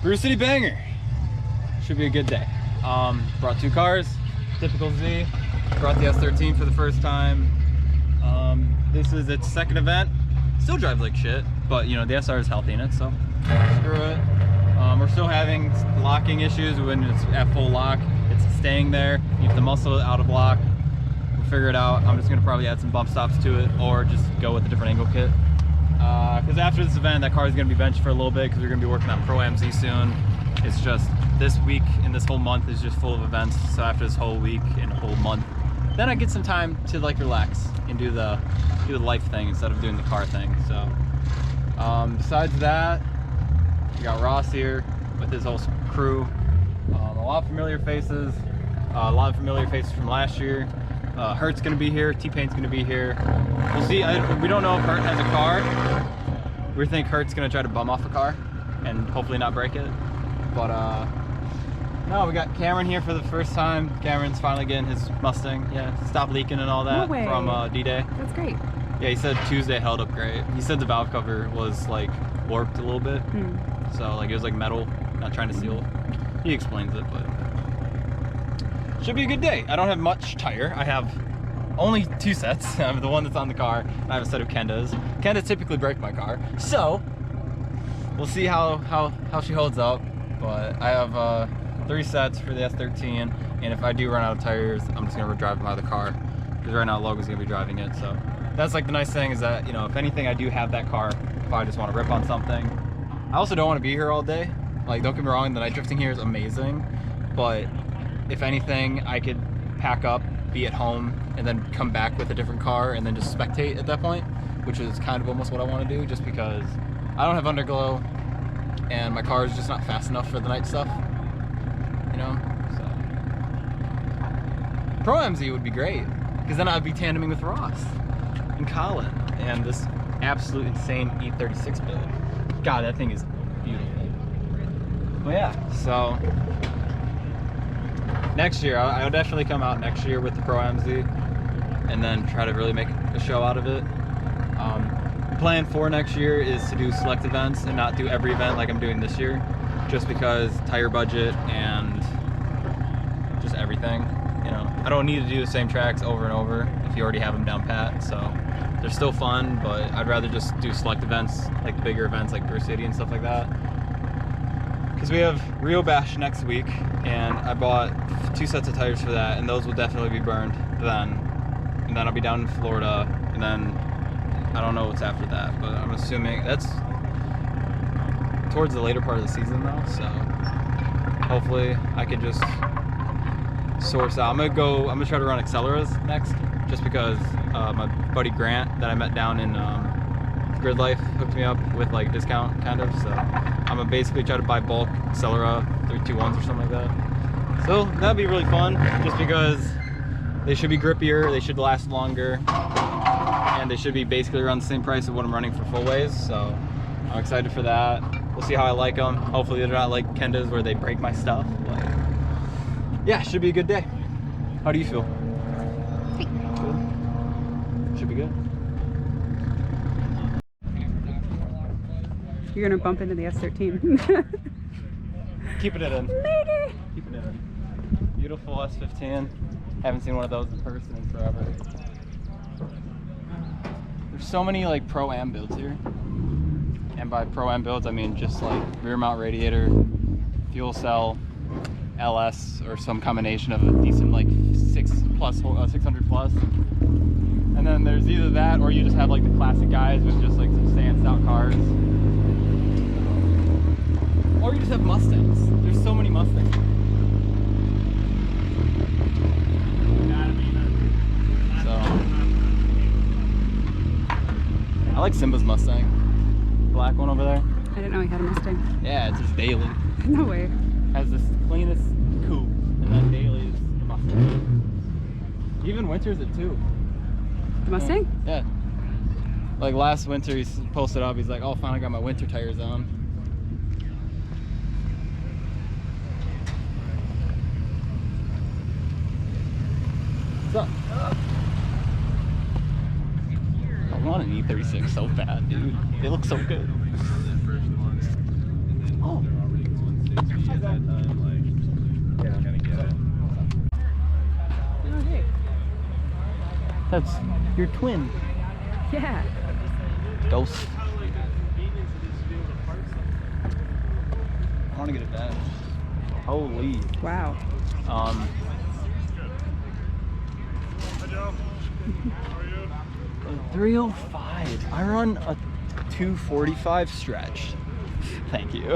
Brew City banger. Should be a good day. Brought 2 cars, typical Z. Brought the S13 for the first time. This is its 2nd event. Still drives like shit, but you know, the SR is healthy in it, so screw it. We're still having locking issues when it's at full lock. It's staying there. You have to muscle it out of lock. We'll figure it out. I'm just gonna probably add some bump stops to it or just go with a different angle kit. Because after this event, that car is gonna be benched for a little bit because we're gonna be working on Pro-Am Z soon. It's just this week and this whole month is just full of events. So after this whole week and whole month, then I get some time to like relax and do the life thing instead of doing the car thing. So besides that, we got Ross here with his whole crew. A lot of familiar faces. A lot of familiar faces from last year. Hurt's gonna be here. T-Pain's gonna be here. We'll see. We don't know if Hurt has a car. We think Hurt's gonna try to bum off a car and hopefully not break it. But no, we got Cameron here for the first time. Cameron's finally getting his Mustang. Yeah, stop leaking and all that from D-Day. That's great. Yeah, he said Tuesday held up great. He said the valve cover was like warped a little bit. So like it was like metal, not trying to seal. He explains it, but should be a good day. I don't have much tire. I have only 2 sets. I have the one that's on the car. I have a set of Kendas. Kendas typically break my car, so we'll see how she holds up. But I have 3 sets for the S13, and if I do run out of tires, I'm just gonna drive them out of the car because right now Logan's gonna be driving it. So that's like the nice thing is that, you know, if anything, I do have that car if I just want to rip on something. I also don't want to be here all day. Like, don't get me wrong, the night drifting here is amazing, but if anything, I could pack up, be at home, and then come back with a different car and then just spectate at that point, which is kind of almost what I want to do, just because I don't have underglow and my car is just not fast enough for the night stuff, you know? So Pro-Am Z would be great, because then I'd be tandeming with Ross and Colin and this absolute insane E36 build. God, that thing is beautiful. Well, yeah, so next year, I'll definitely come out next year with the Pro-Am Z and then try to really make a show out of it. The plan for next year is to do select events and not do every event like I'm doing this year, just because tire budget and just everything, you know. I don't need to do the same tracks over and over if you already have them down pat, so they're still fun, but I'd rather just do select events, like bigger events like Brew City and stuff like that. Because we have Rio Bash next week, and I bought 2 sets of tires for that, and those will definitely be burned then. And then I'll be down in Florida, and then I don't know what's after that, but I'm assuming that's towards the later part of the season though, so hopefully I can just source out. I'm gonna try to run Acceleras next, just because my buddy Grant that I met down in Grid Life hooked me up with like discount kind of, so I'm gonna basically try to buy bulk Accelera 321s or something like that. So that'd be really fun, just because they should be grippier, they should last longer, and they should be basically around the same price of what I'm running for full ways. So I'm excited for that. We'll see how I like them. Hopefully they're not like Kendas where they break my stuff. Like, yeah, should be a good day. How do you feel? Great. Good? Should be good. You're gonna bump into the S13. Keeping it in. Later. Keeping it in. Beautiful S15. Haven't seen one of those in person in forever. There's so many like Pro-Am builds here. And by Pro-Am builds, I mean just like rear mount radiator, fuel cell, LS, or some combination of a decent like 600 plus. And then there's either that or you just have like the classic guys with just like some stands out cars. Or you just have Mustangs. There's so many Mustangs. So I like Simba's Mustang. Black one over there. I didn't know he had a Mustang. Yeah, it's just daily. No way. Has this cleanest coupe, and then daily is the Mustang. Even winter's it too. The Mustang? Yeah. Like last winter, he posted up. He's like, "Oh, finally got my winter tires on." What's up? I want an E36 so bad, dude. They look so good. Oh. That's your twin. Yeah. Ghost. I want to get a bed. Holy. Wow. Um. 305. I run a 245 stretch. Thank you.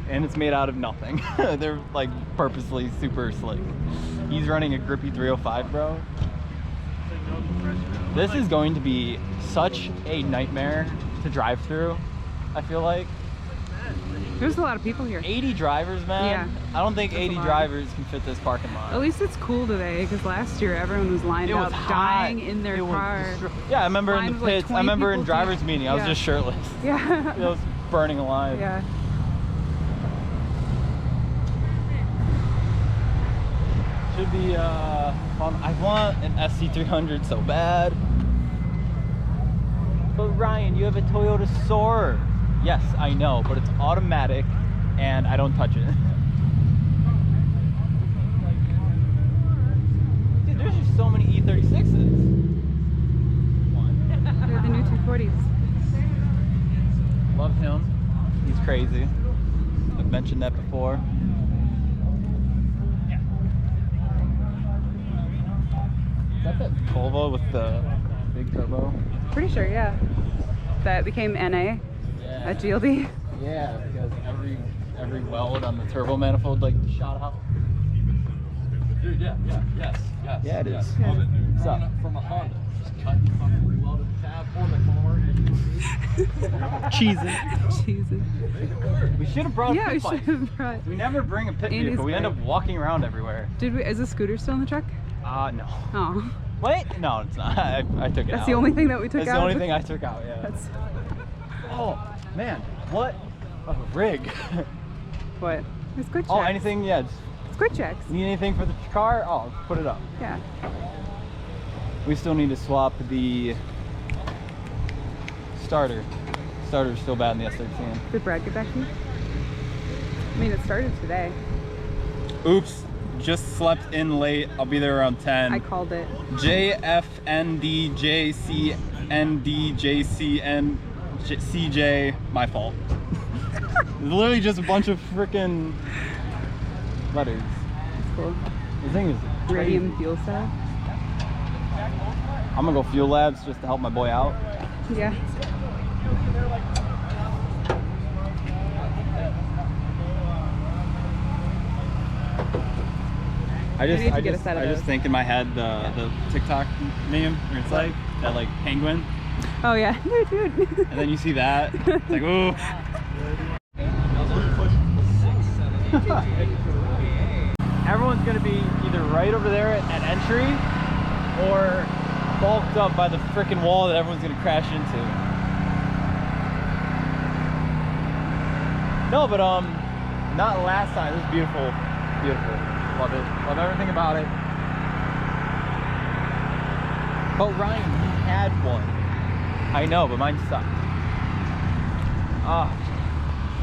And it's made out of nothing. They're like purposely super slick. He's running a grippy 305, bro. This is going to be such a nightmare to drive through, I feel like. There's a lot of people here. 80 drivers, man. Yeah. I don't think That's a 80 lot. drivers can fit this parking lot. At least it's cool today, because last year everyone was lined It was up, hot. dying in their It was car. yeah, I remember in Line the was like pits. I 20 remember in people driver's deep. meeting, I was Yeah. just shirtless. Yeah. I was burning alive. Yeah. Should be fun. I want an SC300 so bad. But Ryan, you have a Toyota Soarer. Yes, I know, but it's automatic and I don't touch it. Dude, there's just so many E36s. They're the new 240s. Love him. He's crazy. I've mentioned that before. Is that Volvo with the big turbo? Pretty sure, yeah. That became NA at GLD. Yeah, because every weld on the turbo manifold like shot out. Dude, yes. Yeah, it is. Yeah. What's up? From a Honda. Just cut and fucking rewelded the tab on the car. Cheesing. Jesus. We should have brought Yeah, a we pit should bike. have brought. We never bring a pit Andy's vehicle. We end great. up walking around everywhere. Did we? Is the scooter still in the truck? No. Oh, Wait, no, it's not. I took it out. that's the only thing that we took That's out. the only thing I took out, yeah. That's Oh, man, what a rig. what? It's quick checks. Oh, anything, yeah. Just It's quick checks. need anything for the car? Oh, put it up. Yeah. We still need to swap the starter. Starter's still bad in the S13. Did Brad get back to you? I mean, it started today. Oops, just slept in late. I'll be there around 10. I called it. JFNDJCNDJCNCJ, my fault. Literally just a bunch of freaking letters. It's cool. The thing is crazy. Radium fuel cell. I'm gonna go fuel labs just to help my boy out. Yeah. I need to get a set of just those. think in my head the TikTok meme where it's like that like penguin, Oh yeah. Dude. and then you see that, it's like ooh. Everyone's gonna be either right over there at entry or bulked up by the freaking wall that everyone's gonna crash into. No, but not last time. This is beautiful, beautiful. Love it. Love everything about it. But Ryan, you had one. I know, but mine sucked.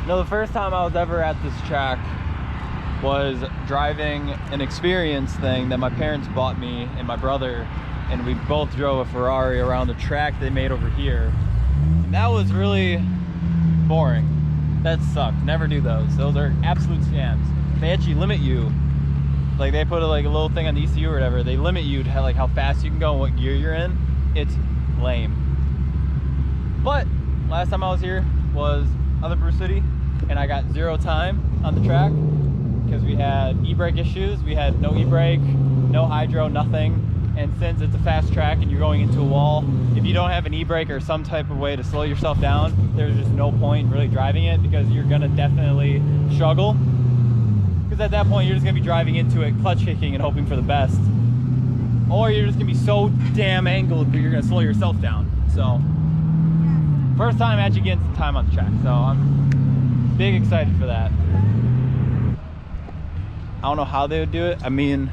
No, the first time I was ever at this track was driving an experience thing that my parents bought me and my brother, and we both drove a Ferrari around the track they made over here. And that was really boring. That sucked. Never do those. Those are absolute scams. They actually limit you. Like they put a little thing on the ECU or whatever. They limit you to how fast you can go and what gear you're in. It's lame. But last time I was here was other Brew City, and I got 0 time on the track because we had e-brake issues. We had no e-brake, no hydro, nothing. And since it's a fast track and you're going into a wall, if you don't have an e-brake or some type of way to slow yourself down, there's just no point really driving it because you're gonna definitely struggle. Because at that point, you're just gonna be driving into it, clutch kicking and hoping for the best. Or you're just gonna be so damn angled that you're gonna slow yourself down. So, first time actually getting some time on the track. So I'm big excited for that. I don't know how they would do it. I mean,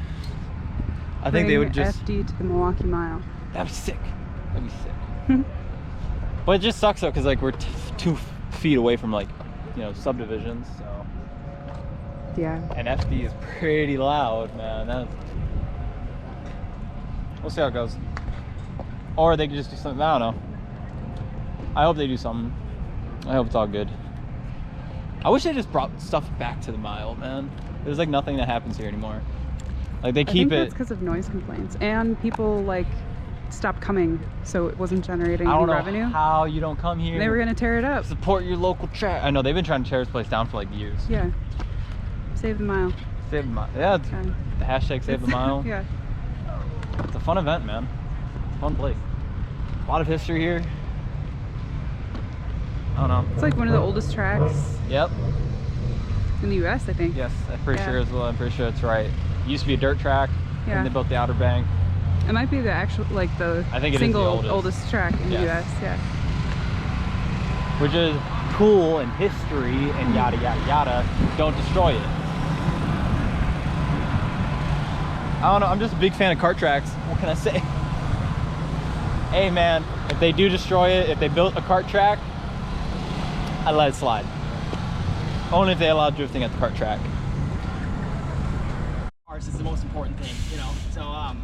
I think they would just... FD to the Milwaukee Mile. That'd be sick. That'd be sick. But it just sucks though, because we're 2 feet away from subdivisions, so. Yeah. And FD is pretty loud, man. We'll see how it goes. Or they could just do something. I don't know. I hope they do something. I hope it's all good. I wish they just brought stuff back to the mile, man. There's like nothing that happens here anymore. Like they keep it. I think that's because of noise complaints and people like stopped coming, so it wasn't generating I don't know revenue. how you don't come here. They were gonna tear it up. Support your local track. I know they've been trying to tear this place down for like years. Yeah. Save the mile. Save the mile. Yeah. It's the hashtag save the mile. Yeah. It's a fun event, man. Fun place. A lot of history here. I don't know. It's like one of the oldest tracks Yep. in the U.S., I think. Yes, I'm pretty sure as well. I'm pretty sure it's right. It used to be a dirt track, Yeah. and they built the Outer Bank. It might be the actual, like the I think it is the single oldest. track in the Yes. U.S. Yeah. Which is cool and history and yada yada yada. Don't destroy it. I don't know. I'm just a big fan of kart tracks. What can I say? Hey man, if they do destroy it, if they built a kart track, I let it slide. Only if they allow drifting at the kart track. Ours is the most important thing, you know. So,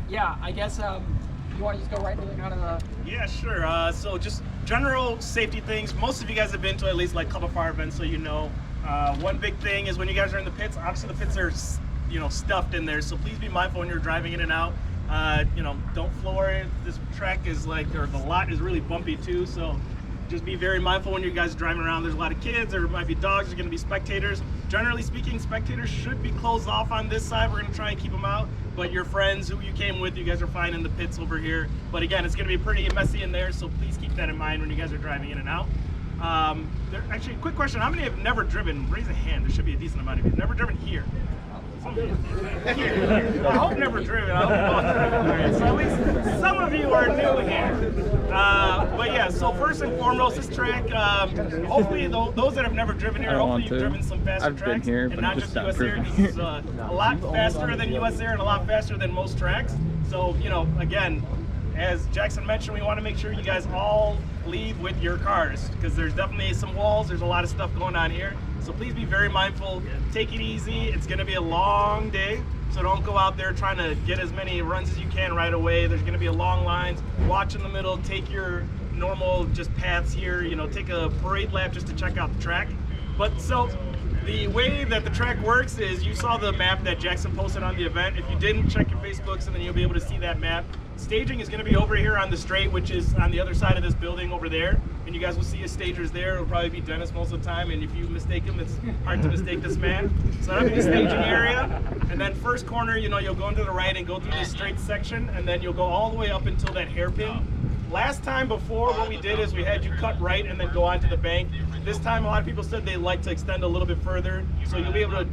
yeah, I guess you want to just go right into kind of the. Yeah, sure. So just general safety things. Most of you guys have been to at least like a couple fire events, so you know. One big thing is when you guys are in the pits. Obviously, the pits are stuffed in there, so please be mindful when you're driving in and out. Don't floor it. This track is the lot is really bumpy too, so just be very mindful when you guys are driving around. There's a lot of kids, there might be dogs, there's going to be spectators. Generally speaking, spectators should be closed off on this side. We're going to try and keep them out, but your friends who you came with, you guys are fine in the pits over here. But again, it's going to be pretty messy in there, so please keep that in mind when you guys are driving in and out. Actually, quick question, how many have never driven? Raise a hand. There should be a decent amount of you. Never driven here? Here. I hope never driven. I hope you've all driven. So at least some of you are new here. But yeah, so first and foremost, this track, hopefully those that have never driven here, hopefully you've driven some faster tracks. I've been here, and not just US Air. This is a lot faster than US Air and a lot faster than most tracks. So, again, as Jackson mentioned, we want to make sure you guys all leave with your cars because there's definitely some walls. There's a lot of stuff going on here. So please be very mindful. Take it easy. It's going to be a long day. So don't go out there trying to get as many runs as you can right away. There's going to be a long lines. Watch in the middle. Take your normal just paths here. Take a parade lap just to check out the track. But so the way that the track works is you saw the map that Jackson posted on the event. If you didn't, check your Facebooks and then you'll be able to see that map. Staging is going to be over here on the straight, which is on the other side of this building over there. And you guys will see his stagers there. It'll probably be Dennis most of the time. And if you mistake him, it's hard to mistake this man. So that'll be the staging area. And then first corner, you'll go into the right and go through this straight section. And then you'll go all the way up until that hairpin. Last time before, what we did is we had you cut right and then go onto the bank. This time, a lot of people said they like to extend a little bit further. So you'll be able to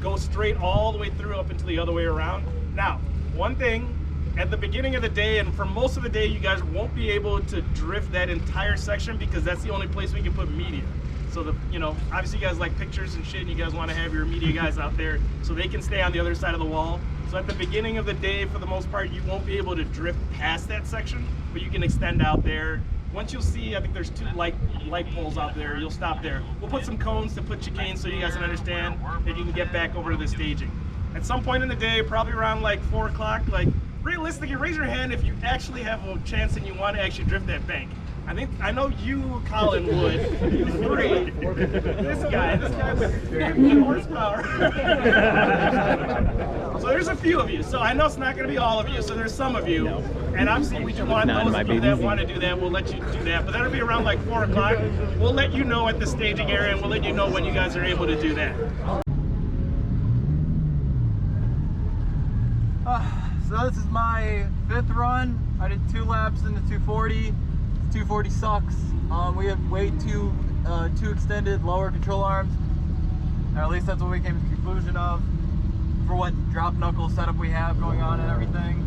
go straight all the way through up until the other way around. Now, one thing, at the beginning of the day and for most of the day, you guys won't be able to drift that entire section because that's the only place we can put media. So obviously you guys like pictures and shit and you guys want to have your media guys out there so they can stay on the other side of the wall. So at the beginning of the day, for the most part, you won't be able to drift past that section, but you can extend out there. Once you'll see, I think there's 2 light poles out there, you'll stop there. We'll put some cones to put chicanes so you guys can understand that you can get back over to the staging. At some point in the day, probably around 4 o'clock, realistically, raise your hand if you actually have a chance and you want to actually drift that bank. I know you, Colin, would. You 3. This guy with 50 horsepower. So there's a few of you. So I know it's not going to be all of you. So there's some of you. And obviously we do want those of you that want to do that. We'll let you do that. But that'll be around 4 o'clock. We'll let you know at the staging area and we'll let you know when you guys are able to do that. So this is my 5th run. I did 2 laps in the 240. The 240 sucks. We have way too extended lower control arms. Or at least that's what we came to the conclusion of for what drop knuckle setup we have going on and everything.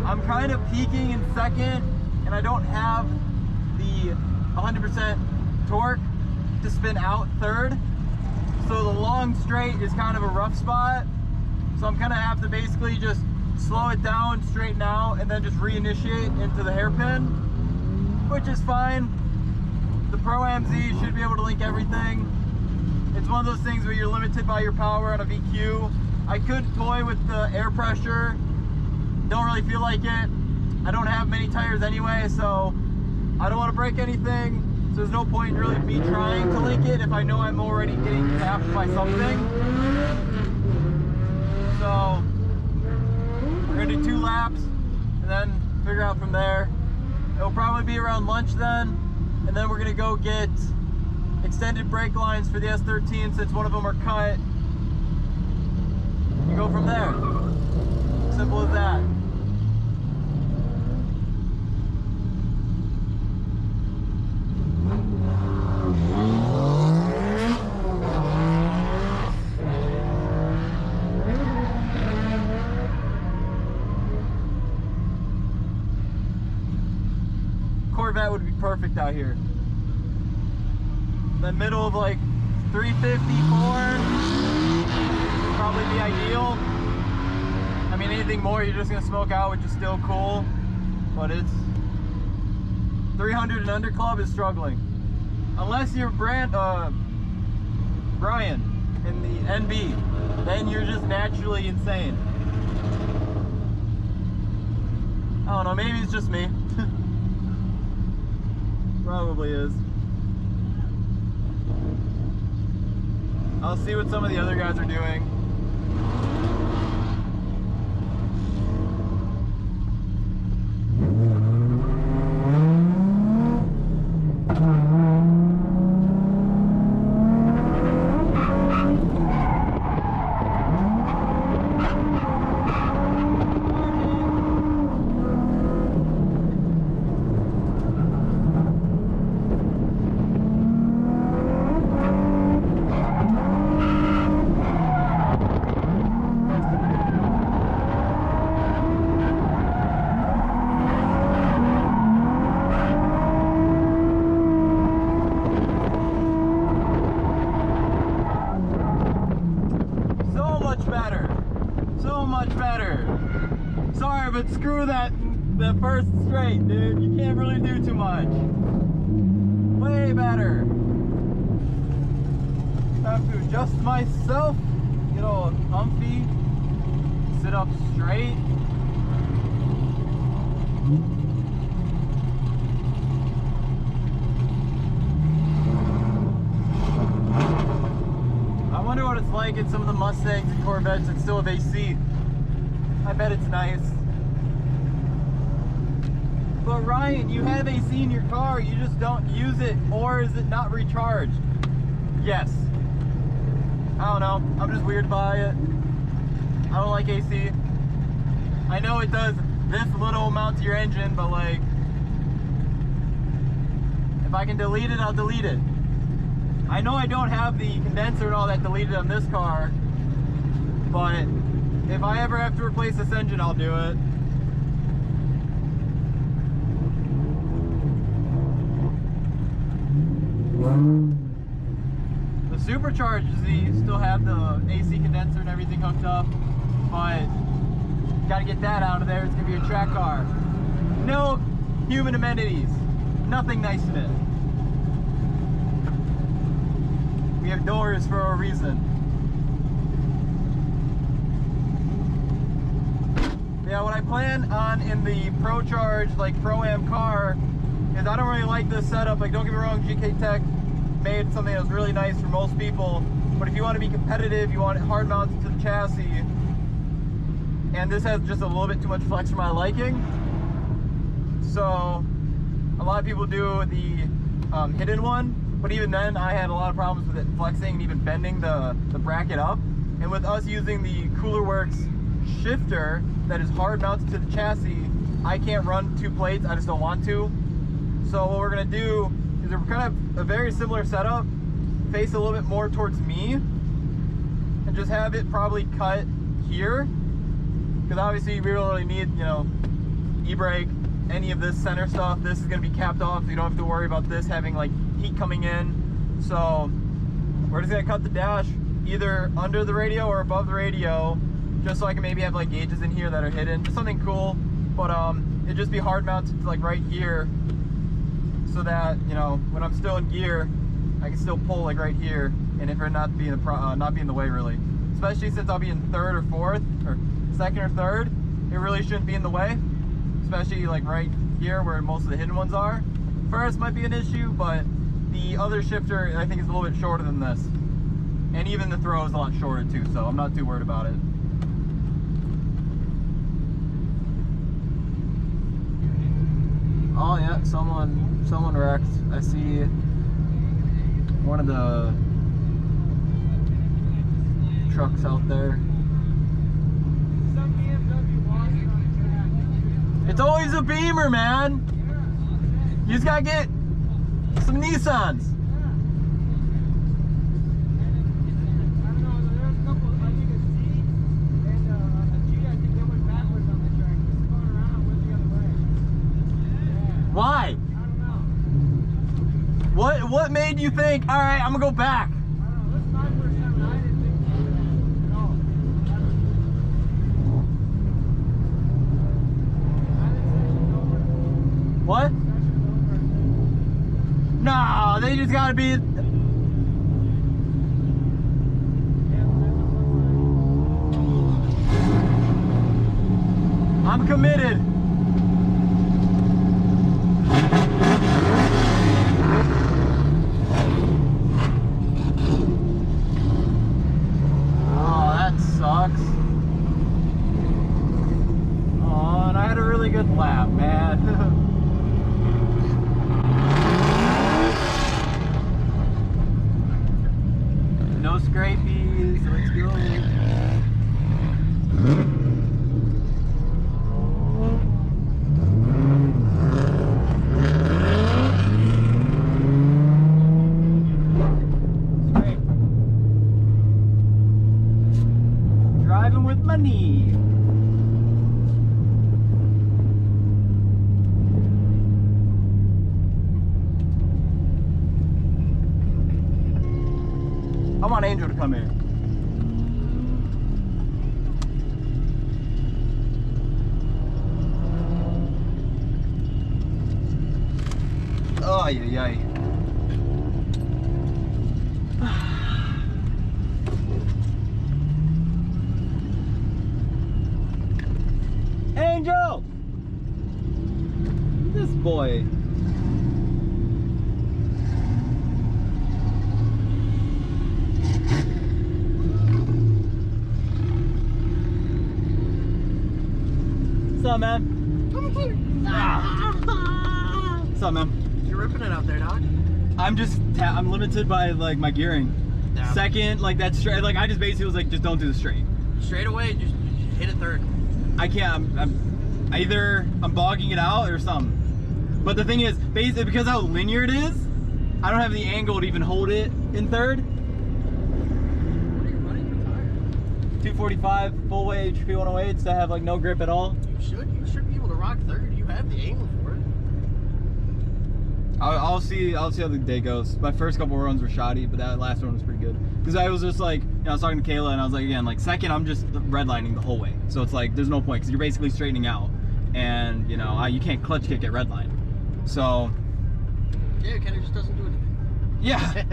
I'm kind of peaking in 2nd and I don't have the 100% torque to spin out 3rd. So the long straight is kind of a rough spot. So I'm gonna have to basically just slow it down, straighten out, and then just reinitiate into the hairpin, which is fine. The Pro-Am Z should be able to link everything. It's one of those things where you're limited by your power on a VQ. I could toy with the air pressure. Don't really feel like it. I don't have many tires anyway, so I don't want to break anything. So there's no point in really me trying to link it if I know I'm already getting tapped by something. So we're gonna do 2 laps and then figure out from there. It'll probably be around lunch then, and then we're gonna go get extended brake lines for the S13 since one of them are cut. You go from there. Simple as that. Corvette would be perfect out here. The middle of like 354 would probably be ideal. I mean, anything more you're just gonna smoke out, which is still cool, but it's 300 and under club is struggling. Unless you're Brian in the NB, then you're just naturally insane. I don't know, maybe it's just me. Probably is. I'll see what some of the other guys are doing. But screw that the first straight, dude. You can't really do too much. Way better. Time to adjust myself, get all comfy, sit up straight. I wonder what it's like in some of the Mustangs and Corvettes that still have AC. I bet it's nice. But Ryan, you have AC in your car, you just don't use it, or is it not recharged? Yes. I don't know, I'm just weird by it. I don't like AC. I know it does this little amount to your engine, but like, if I can delete it, I'll delete it. I know I don't have the condenser and all that deleted on this car, but if I ever have to replace this engine, I'll do it. The supercharged Z still have the AC condenser and everything hooked up, but gotta get that out of there. It's gonna be a track car. No human amenities. Nothing nice in it. We have doors for a reason. Yeah, what I plan on in the Pro Charge, like Pro-Am car, is I don't really like this setup. Like, don't get me wrong, GK Tech made something that was really nice for most people, but if you want to be competitive, you want it hard mounted to the chassis, and this has just a little bit too much flex for my liking. So a lot of people do the hidden one, but even then I had a lot of problems with it flexing and even bending the bracket up. And with us using the Cooler Works shifter that is hard mounted to the chassis, I can't run 2 plates, I just don't want to. So what we're gonna do is we're kind of a very similar setup, face a little bit more towards me, and just have it probably cut here, because obviously we don't really need, you know, e-brake, any of this center stuff. This is gonna be capped off, so you don't have to worry about this having like heat coming in. So we're just gonna cut the dash either under the radio or above the radio, just so I can maybe have like gauges in here that are hidden, just something cool. But it'd just be hard mounted to like right here, so that, you know, when I'm still in gear, I can still pull like right here, and if it not be in the way really. especially since I'll be in third or fourth, or second or third, it really shouldn't be in the way. Especially like right here where most of the hidden ones are. First might be an issue, but the other shifter I think is a little bit shorter than this. And even the throw is a lot shorter too, so I'm not too worried about it. Oh yeah, someone wrecked. I see one of the trucks out there. It's always a Beamer, man. You just gotta get some Nissans. Why? What made you think, all right, I'm gonna go back? What? No, they just gotta be. I'm committed. Oh, that sucks. Oh, and I had a really good lap, man. No scrapies, let's go. Driving with my knee. I want Angel to come here. Oh, yeah. Angel! This boy. What's up, man? What's up, man? You're ripping it out there, dog. I'm limited by like my gearing. Yeah. Second, like that straight, like I just basically was like, just don't do the straight. Straight away, just hit it third. I can't. I'm either I'm bogging it out or something. But the thing is, basically because how linear it is, I don't have the angle to even hold it in third. What are you running for tires? 245 full weight HP 108s to have like no grip at all. You should be able to rock third. You have the angle for it. I'll see how the day goes. My first couple runs were shoddy, but that last one was pretty good. Because I was just like, I was talking to Kayla and I was like, again, like second, I'm just redlining the whole way. So it's like, there's no point because you're basically straightening out. And you know, you can't clutch kick at redline. So. Yeah, it kind of just doesn't do anything. Yeah.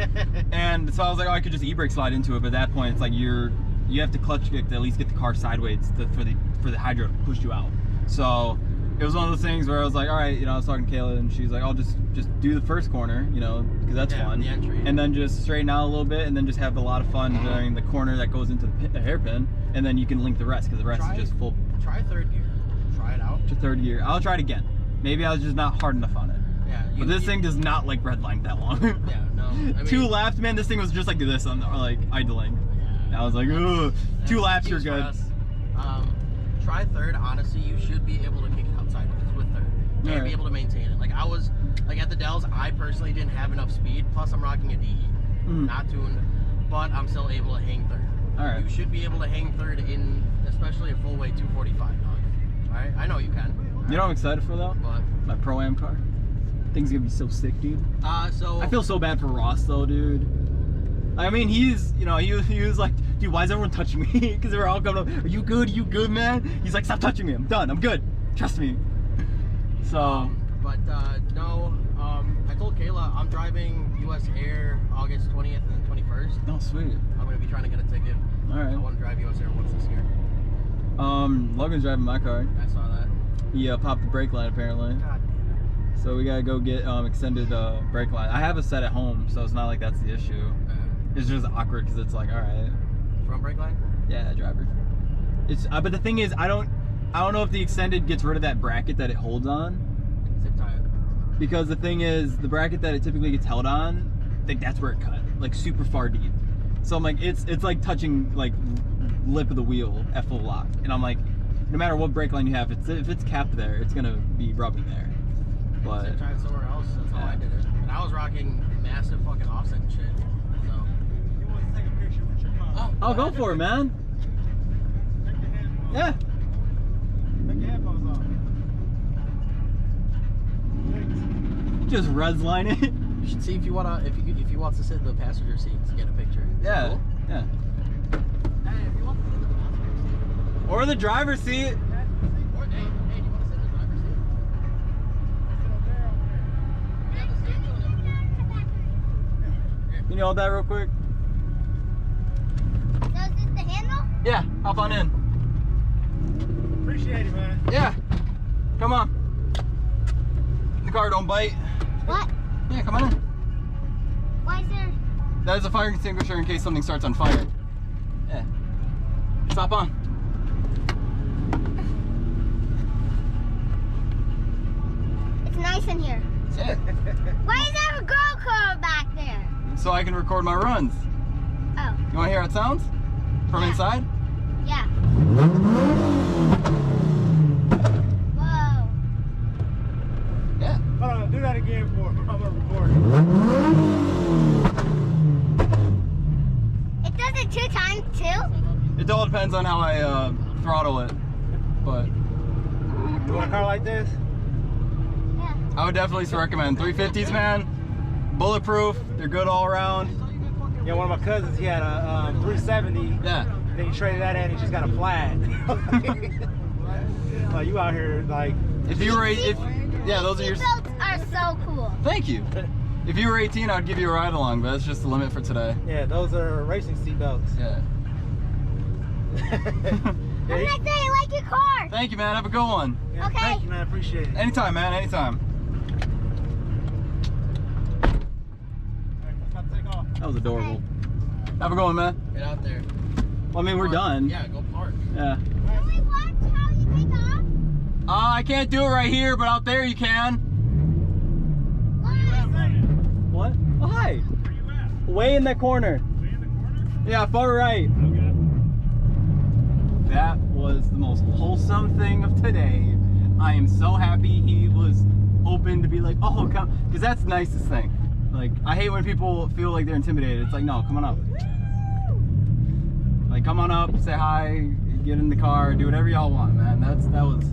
And so I was like, oh, I could just e-brake slide into it. But at that point, it's like you have to clutch kick to at least get the car sideways for the hydro to push you out. So it was one of those things where I was like, all right, you know, I was talking to Kayla and she's like, I'll just do the first corner, you know, because that's fun. The entry. And then just straighten out a little bit and then just have a lot of fun during the corner that goes into the hairpin. And then you can link the rest because the rest is just full. Try third gear. Try it out. To third gear. I'll try it again. Maybe I was just not hard enough on it. Yeah. But this thing does not like redline that long. Yeah, no. I mean, 2 laps, man, this thing was just like this on like idling. Yeah, I was like, ooh, 2 laps, you're good. Try third, honestly, you should be able to kick it out sideways with third. And be able to maintain it. Like I was, like at the Dells, I personally didn't have enough speed, plus I'm rocking a DE. Not tuned, but I'm still able to hang third. Alright. You should be able to hang third in, especially a full weight 245, dog. Alright, I know you can. You know what I'm excited for though? What? My Pro-Am car. Thing's gonna be so sick, dude. So I feel so bad for Ross though, dude. I mean, he's, you know, he was like, dude, why is everyone touching me? Because they were all coming up, are you good? You good, man? He's like, stop touching me. I'm done. I'm good. Trust me. So. no, I told Kayla I'm driving US Air August 20th and 21st. Oh, sweet. I'm gonna be trying to get a ticket. All right. I want to drive US Air once this year. Logan's driving my car. I saw that. He popped the brake line apparently. God damn So we gotta go get extended brake line. I have a set at home, so it's not like that's the issue. it. It's just awkward because it's like, all right, Front brake line? yeah, driver. It's but the thing is, I don't know if the extended gets rid of that bracket that it holds on. Zip tie it. Because the thing is, the bracket that it typically gets held on, like that's where it cut, like super far deep. So I'm like, it's like touching like lip of the wheel at full lock, and I'm like, no matter what brake line you have, if it's capped there, it's gonna be rubbing there. But Zip tie it somewhere else. That's how I did it. And I was rocking massive fucking offset and shit. So. You want to take a picture with your car? I'll go for it, man. Take your headphones. Yeah. Take your headphones off. Thanks. Just res line it. You should see if you wanna if he wants to sit in the passenger seat to get a picture. Is that Yeah. cool? Yeah. Hey, if you want to sit in the passenger seat. Or the driver's seat. Or hey, do you want to sit in the driver's seat? We have the seat doing Can you hold that real quick? So is this the handle? Yeah. Hop on in. Appreciate it, man. Yeah. Come on. The car don't bite. What? Yeah, come on in. Why is there? That is a fire extinguisher in case something starts on fire. Yeah. Stop on. It's nice in here. Yeah. Why is there a GoPro back there? So I can record my runs. Oh, You want to hear how it sounds? From Yeah. inside? yeah. Whoa. Yeah. Hold on, do that again for me. I'm gonna record it. It does it 2 times too? It all depends on how I throttle it. But You want a car like this? Yeah. I would definitely recommend 350s, man. Bulletproof. They're good all around. Yeah, one of my cousins, he had a 370. Yeah. Then he traded that in and just got a flat. Like you out here like If you were yeah, those are your. Seatbelts are so cool. Thank you. If you were 18, I'd give you a ride along, but that's just the limit for today. yeah, those are racing seatbelts. Yeah. I'm gonna say I like your car. Thank you, man. Have a good one. Yeah, Okay. Thank you, man. Appreciate it. Anytime, man. Anytime. Alright, let's take off. That was adorable. Have a good one, man. Get out there. Well, I mean, we're Come on. done. Yeah, go park. Yeah. Can we watch how you take off? I can't do it right here, but out there you can. Why? What? Oh, hi. Where you at? Way in that corner. Way in the corner? Yeah, far right. Okay. That was the most wholesome thing of today. I am so happy he was open to be like, oh, come, because that's the nicest thing. Like, I hate when people feel like they're intimidated. It's like, no, come on up. Like, come on up, say hi, get in the car, do whatever y'all want, man. That was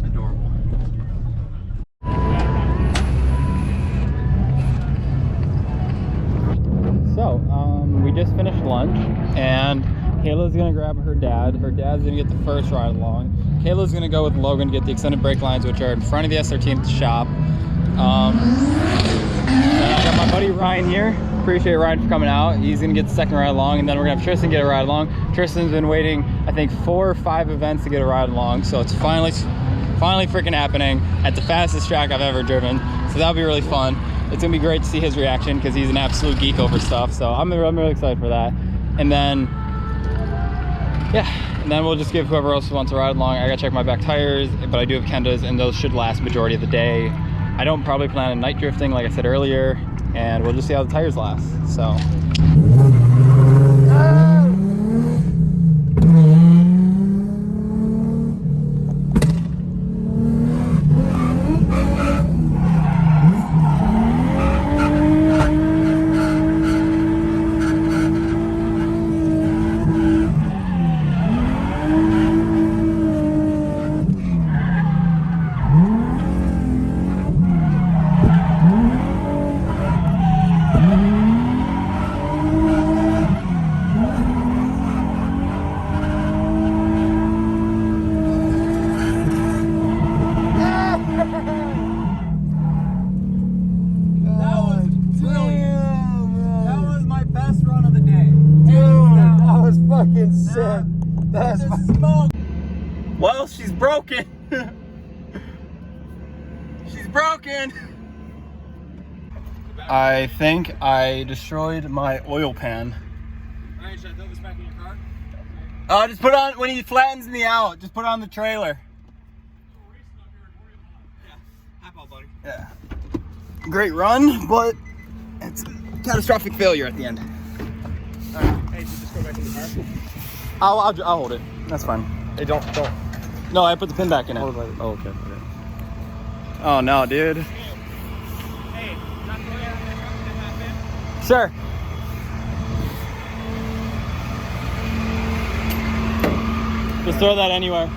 adorable. So, we just finished lunch, and Kayla's gonna grab her dad. Her dad's gonna get the first ride along. Kayla's gonna go with Logan to get the extended brake lines, which are in front of the S13 at the shop. And I got my buddy Ryan here. Appreciate Ryan for coming out. He's gonna get the second ride along, and then we're gonna have Tristan get a ride along. Tristan's been waiting, I think, 4 or 5 events to get a ride along, so it's finally freaking happening at the fastest track I've ever driven. So that'll be really fun. It's gonna be great to see his reaction because he's an absolute geek over stuff. So I'm really excited for that. And then, yeah, and then we'll just give whoever else wants to ride along. I gotta check my back tires, but I do have Kendas, and those should last majority of the day. I don't probably plan on night drifting, like I said earlier, and we'll just see how the tires last. So. That's smoke. Well, she's broken. She's broken. I think I destroyed my oil pan. Alright, should I throw this back in your car? Just put it on when he flattens me out. Just put it on the trailer. Hop out, buddy. Yeah. Great run, but it's a catastrophic failure at the end. Hey, so just go back in the car. I'll hold it. That's fine. Hey, don't. No, I put the pin back in it. Oh, okay. Oh no, dude. Hey, not the way I happen. Sure. Just throw that anywhere.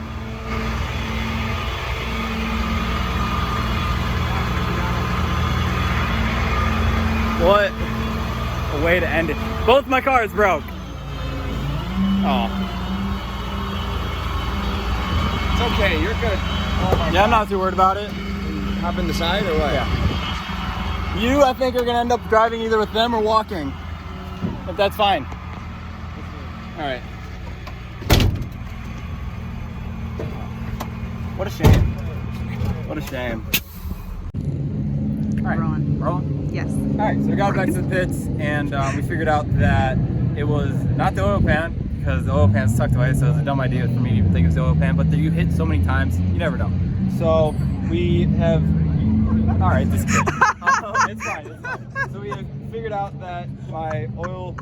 What a way to end it. Both my cars broke. Oh. It's okay, you're good. Oh my Yeah, I'm not too worried about it. Hop in the side or what? Yeah. You, I think, are gonna end up driving either with them or walking. But that's fine. All right. What a shame. What a shame. All right. We're on. We're on? Yes. All right, so we got back to the pits, and we figured out that it was not the oil pan, because the oil pan's tucked away, so it was a dumb idea for me to even think it was the oil pan, but you hit so many times, you never know. So we have, all right, this kid. It's fine. So we have figured out that my oil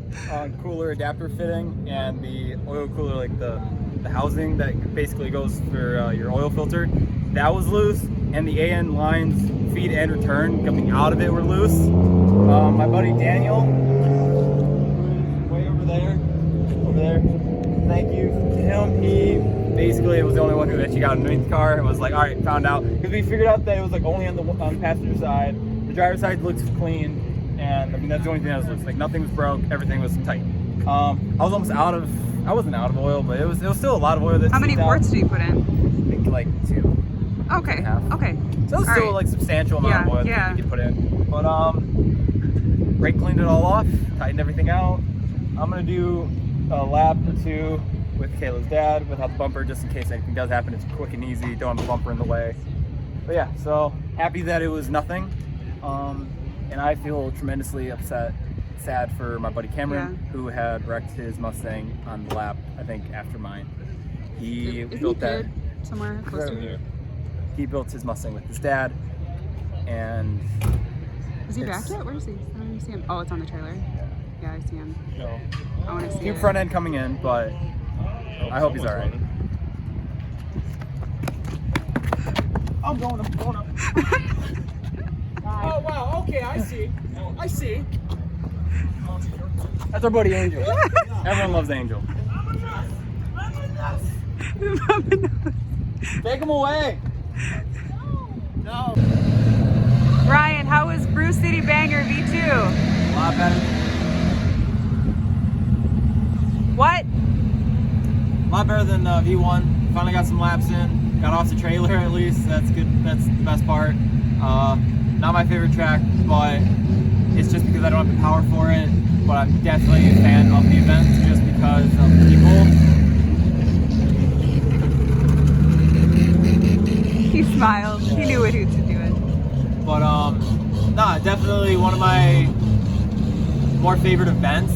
cooler adapter fitting and the oil cooler, like the housing that basically goes for your oil filter, that was loose, and the AN lines feed and return coming out of it were loose. My buddy Daniel, who's way over there, thank you to him. He basically was the only one who actually got underneath the car and was like, all right, found out, because we figured out that it was like only on the passenger side. The driver's side looks clean, and I mean that's the only thing that was loose. Like nothing was broke, everything was tight. I was almost out of, I wasn't out of oil, but it was still a lot of oil. How many quarts do you put in? I think like 2. Okay. Okay. So it's still like substantial amount of oil that you could put in. But brake cleaned it all off, tightened everything out. I'm gonna do a lap or 2 with Kayla's dad without the bumper, just in case anything does happen. It's quick and easy, don't have the bumper in the way. But yeah, so happy that it was nothing. And I feel tremendously sad for my buddy Cameron, who had wrecked his Mustang on the lap, I think after mine. He built that somewhere close to here. He built his Mustang with his dad, and is he back yet? Where is he? I don't even see him. Oh, it's on the trailer. Yeah, I see him. No. I want to see Cute it. front end coming in, but I hope he's all right. I'm going up. Oh wow, okay, I see. That's our buddy Angel. Everyone loves Angel. Take him away. No. Ryan, how was Brew City Banger V2? A lot better. What? A lot better than V1. Finally got some laps in. Got off the trailer at least. That's good. That's the best part. Not my favorite track, but it's just because I don't have the power for it. But I'm definitely a fan of the event just because of the people. He smiled. He knew what he was doing. But nah, definitely one of my more favorite events.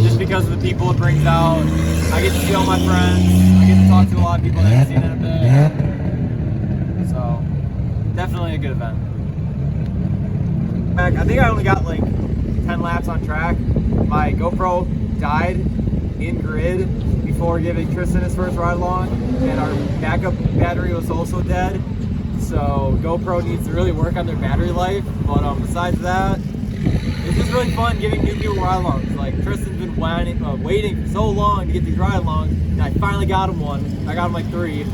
Just because of the people it brings out. I get to see all my friends. I get to talk to a lot of people that I haven't seen in a bit. So definitely a good event. I think I only got like 10 laps on track. My GoPro died in grid before giving Tristan his first ride along, and our backup battery was also dead. So GoPro needs to really work on their battery life. But besides that, it's just really fun giving new people ride-alongs. Like Tristan's been waiting for so long to get these ride-alongs, and I finally got him one. I got him like 3.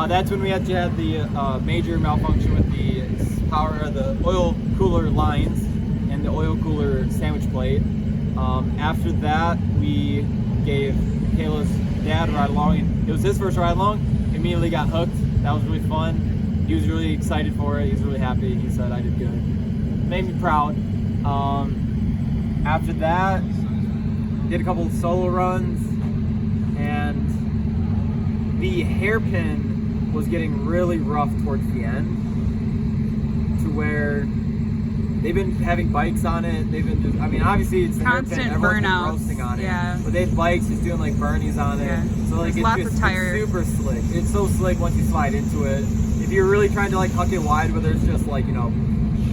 That's when we actually had the major malfunction with the the oil cooler lines and the oil cooler sandwich plate. After that, we gave Kayla's dad a ride-along, and it was his first ride-along. Immediately got hooked. That was really fun. He was really excited for it. He was really happy. He said I did good. Made me proud. After that, did a couple of solo runs, the hairpin was getting really rough towards the end, to where they've been having bikes on it. They've been just, I mean, obviously it's the Constant hairpin. Everyone's been burnouts. roasting on it. Yeah. But they have bikes just doing like burnies on it. Yeah. So like There's lots it's of just tires. it's super slick. It's so slick once you slide into it. If you're really trying to like huck it wide where there's just like, you know,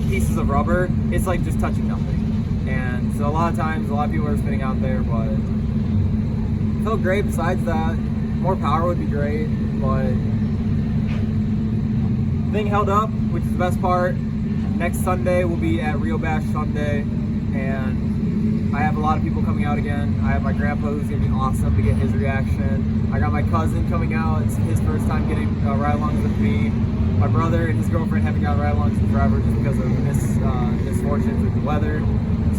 pieces of rubber, it's like just touching nothing. And so a lot of times, a lot of people are spinning out there, but it felt great. Besides that, more power would be great, but thing held up, which is the best part. Next Sunday we'll be at Rio Bash Sunday, and I have a lot of people coming out again. I have my grandpa who's gonna be awesome to get his reaction. I got my cousin coming out. It's his first time getting ride-alongs with me. My brother and his girlfriend haven't got ride-alongs with forever just because of misfortunes with the weather.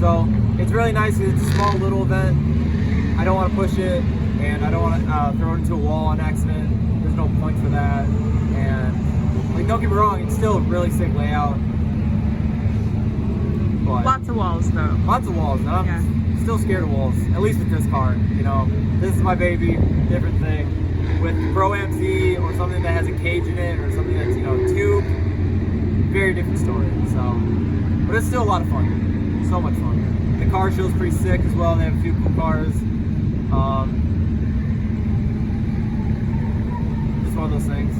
So it's really nice. It's a small little event. I don't want to push it, and I don't want to throw it into a wall on accident. There's no point for that. And like, don't get me wrong, it's still a really sick layout. But Lots of walls though. lots of walls, and I'm still scared of walls. At least with this car, you know. This is my baby. Different thing. With Pro-Am Z or something that has a cage in it, or something that's, you know, tube, very different story. So, but it's still a lot of fun. So much fun. The car show's pretty sick as well. They have a few cool cars. Just one of those things.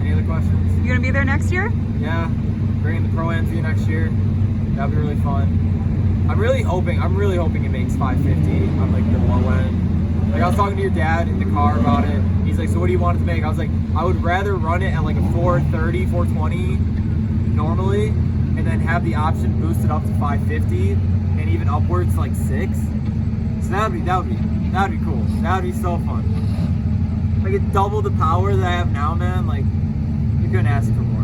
Any other questions? You gonna be there next year? Yeah, bringing the Pro-Am Z next year. That'll be really fun. I'm really hoping it makes 550 on like the low end. Like I was talking to your dad in the car about it. He's like, so what do you want it to make? I was like, I would rather run it at like a 430, 420 normally, and then have the option boosted up to 550 and even upwards to like 6. So that'd be cool. That'd be so fun. Like it double the power that I have now, man. Like you couldn't ask for more.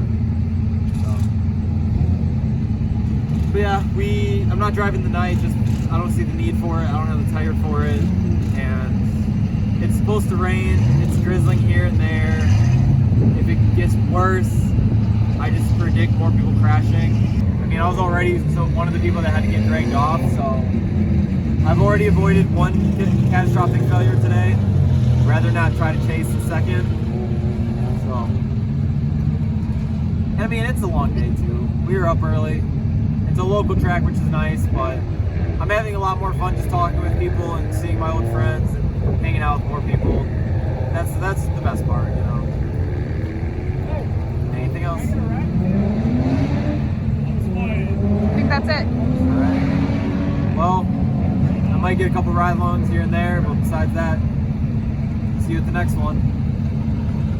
But yeah, I'm not driving the night, just I don't see the need for it. I don't have the tire for it. And it's supposed to rain, it's drizzling here and there. If it gets worse, I just predict more people crashing. I mean, I was already one of the people that had to get dragged off, so I've already avoided one catastrophic failure today. Rather not try to chase the second. So, I mean, it's a long day too. We were up early. It's a local track, which is nice, but I'm having a lot more fun just talking with people and seeing my old friends and hanging out with more people. That's the best part, you know. Anything else? I think that's it. Alright. Well, I might get a couple ride-alongs here and there, but besides that, see you at the next one.